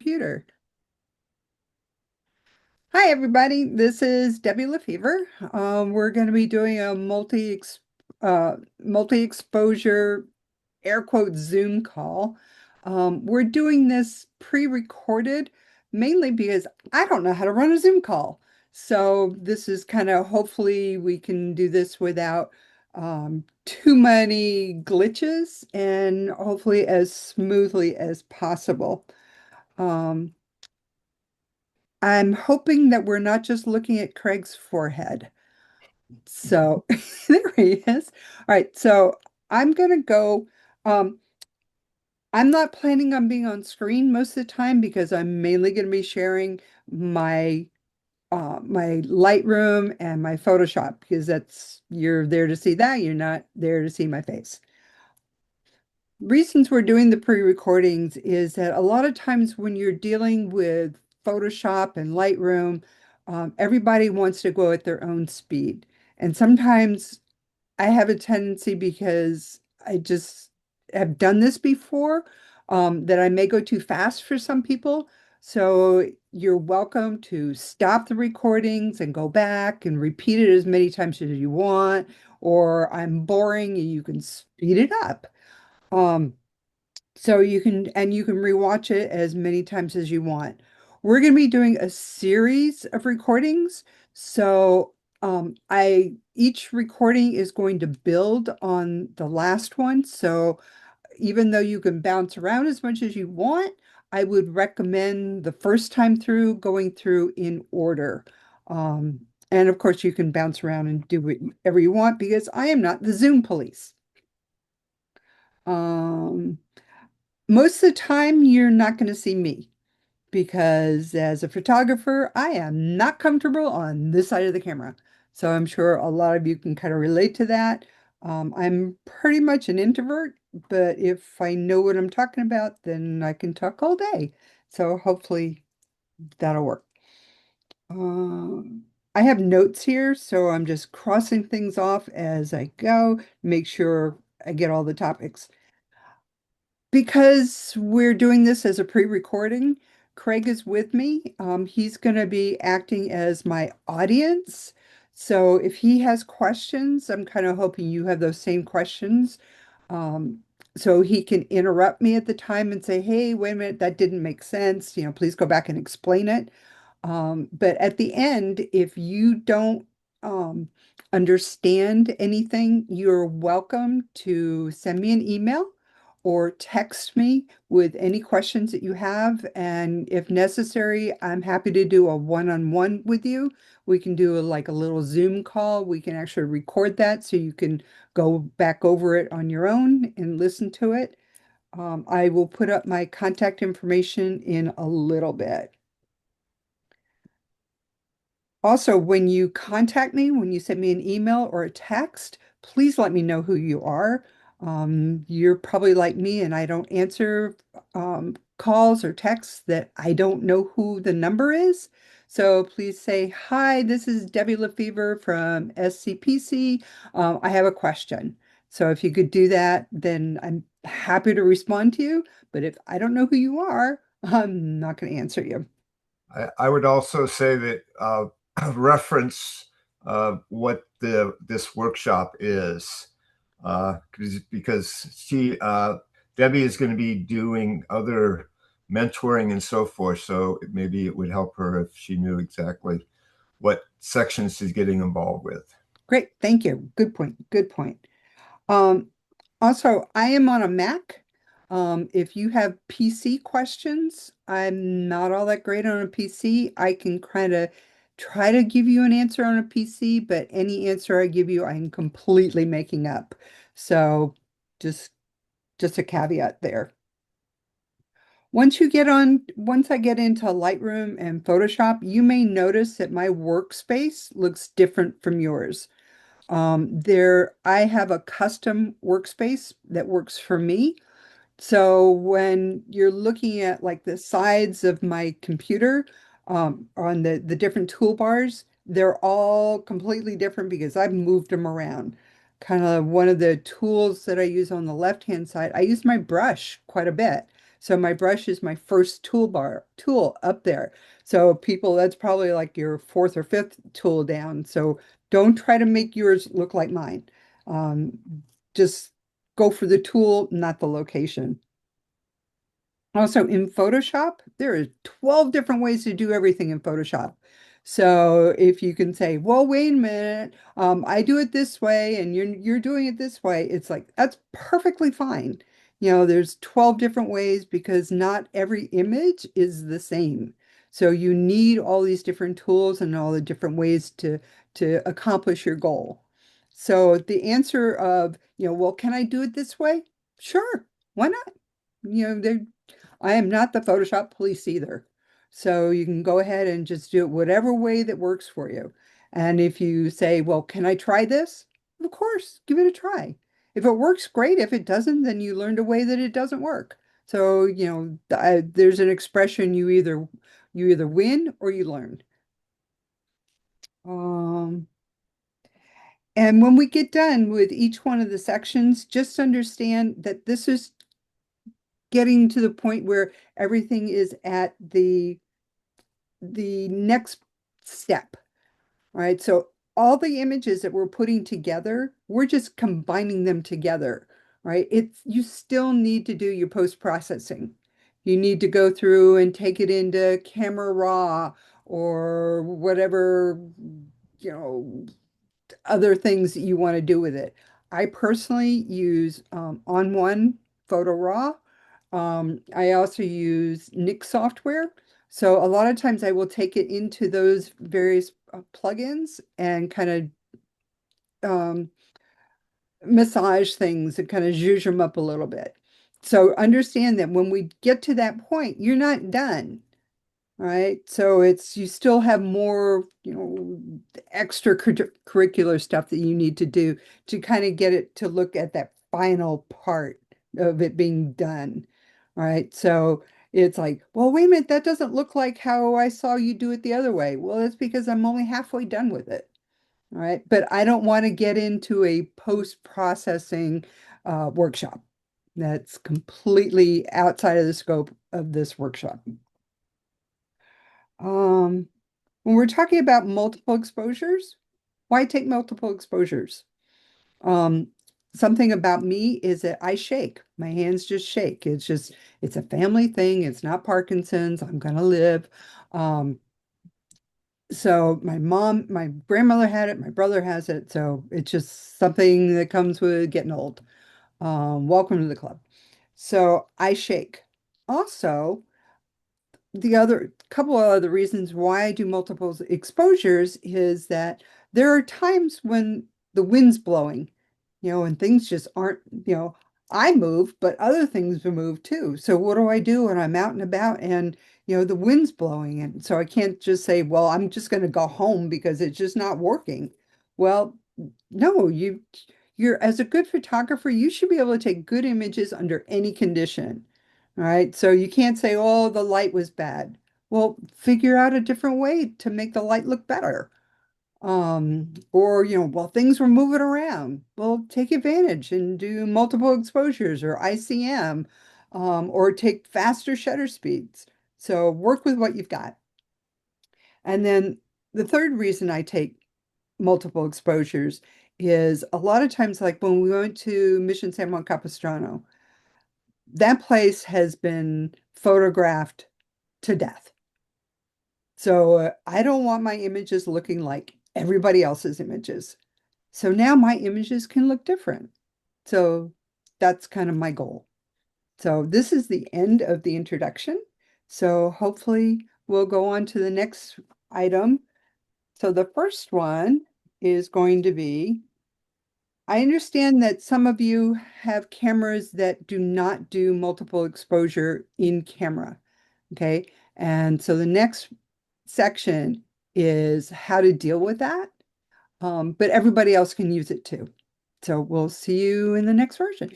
computer. Hi, everybody. This is Debbie Lefevre. We're going to be doing a multi-exposure air quote Zoom call. We're doing this pre-recorded mainly because I don't know how to run a Zoom call. So this is kind of hopefully we can do this without too many glitches and hopefully as smoothly as possible. Um, I'm hoping that we're not just looking at Craig's forehead. So there he is. All right, so I'm gonna go. Um, I'm not planning on being on screen most of the time because I'm mainly going to be sharing my my Lightroom and my Photoshop because that's you're there to see that, you're not there to see my face. Reasons we're doing the pre-recordings is that a lot of times when you're dealing with Photoshop and Lightroom, everybody wants to go at their own speed. And sometimes I have a tendency because I just have done this before, that I may go too fast for some people. So you're welcome to stop the recordings and go back and repeat it as many times as you want, or I'm boring and you can speed it up. Um, so you can rewatch it as many times as you want. We're going to be doing a series of recordings. So I each recording is going to build on the last one. So even though you can bounce around as much as you want, I would recommend the first time through going through in order. Um, and of course, you can bounce around and do whatever you want because I am not the Zoom police. Um, Most of the time, you're not going to see me because as a photographer, I am not comfortable on this side of the camera. So I'm sure a lot of you can kind of relate to that. I'm pretty much an introvert, but if I know what I'm talking about, then I can talk all day. So hopefully that'll work. I have notes here, so I'm just crossing things off as I go, make sure I get all the topics. Because we're doing this as a pre-recording, Craig is with me. He's going to be acting as my audience. So if he has questions, I'm kind of hoping you have those same questions. Um, so he can interrupt me at the time and say, hey, wait a minute, that didn't make sense. Please go back and explain it. But at the end, if you don't understand anything, you're welcome to send me an email or text me with any questions that you have. And if necessary, I'm happy to do a one-on-one with you. We can do like a little Zoom call. We can actually record that so you can go back over it on your own and listen to it. I will put up my contact information in a little bit. Also, when you contact me, when you send me an email or a text, please let me know who you are. You're probably like me, and I don't answer calls or texts that I don't know who the number is. So please say, hi, this is Debbie Lefevre from SCPC. I have a question. So if you could do that, then I'm happy to respond to you. But if I don't know who you are, I'm not going to answer you. I would also say that reference what this workshop is, because Debbie is going to be doing other mentoring and so forth. So maybe it would help her if she knew exactly what sections she's getting involved with. Great, thank you. Good point. Good point. Um, Also, I am on a Mac. If you have PC questions, I'm not all that great on a PC. I can kind of try to give you an answer on a PC, but any answer I give you, I'm completely making up. So just just a caveat there. Once I get into Lightroom and Photoshop, you may notice that my workspace looks different from yours. I have a custom workspace that works for me. So when you're looking at like the sides of my computer, on the different toolbars, they're all completely different because I've moved them around. Kind of one of the tools that I use on the left-hand side, I use my brush quite a bit. So my brush is my first tool up there. So people, that's probably like your fourth or fifth tool down. So don't try to make yours look like mine. Um, just go for the tool, not the location. Also, in Photoshop, there are 12 different ways to do everything in Photoshop. So if you can say, well, wait a minute, I do it this way and you're doing it this way, it's like that's perfectly fine. There's 12 different ways because not every image is the same. So you need all these different tools and all the different ways to accomplish your goal. So the answer of, well, can I do it this way? Sure, why not? There I am not the Photoshop police either. So you can go ahead and just do it whatever way that works for you. And if you say, well, can I try this? Of course, give it a try. If it works, great. If it doesn't, then you learned a way that it doesn't work. So, there's an expression you either win or you learn. Um, and when we get done with each one of the sections, just understand that this is getting to the point where everything is at the next step, right? So all the images that we're putting together, we're just combining them together, right? You still need to do your post-processing. You need to go through and take it into Camera Raw or whatever, you know, other things that you want to do with it. I personally use On1 Photo Raw. I also use Nik software. So a lot of times I will take it into those various plugins and kind of massage things and kind of zhuzh them up a little bit. So understand that when we get to that point, you're not done. Right. So you still have more, extracurricular stuff that you need to do to kind of get it to look at that final part of it being done. Right. So it's like, well, wait a minute, that doesn't look like how I saw you do it the other way. Well, that's because I'm only halfway done with it. All right. But I don't want to get into a post-processing workshop. That's completely outside of the scope of this workshop. Um, when we're talking about multiple exposures, why take multiple exposures? Um, Something about me is that I shake. My hands just shake. It's a family thing. It's not Parkinson's. I'm gonna live. Um, so my grandmother had it, my brother has it. So it's just something that comes with getting old. Welcome to the club. So I shake. Also, the other couple of other reasons why I do multiple exposures is that there are times when the wind's blowing, and things just aren't, I move, but other things will move too. So what do I do when I'm out and about and, the wind's blowing? And so I can't just say, well, I'm just going to go home because it's just not working. Well, no, you're as a good photographer, you should be able to take good images under any condition. All right. So you can't say, oh, the light was bad. Well, figure out a different way to make the light look better. Or, well, things were moving around. Well, take advantage and do multiple exposures or ICM, or take faster shutter speeds. So work with what you've got. And then the third reason I take multiple exposures is a lot of times, like when we went to Mission San Juan Capistrano, that place has been photographed to death. So I don't want my images looking like everybody else's images. So now my images can look different. So that's kind of my goal. So this is the end of the introduction. So hopefully we'll go on to the next item. So the first one is going to be, I understand that some of you have cameras that do not do multiple exposure in camera. Okay. And so the next section is how to deal with that. But everybody else can use it too. So we'll see you in the next version.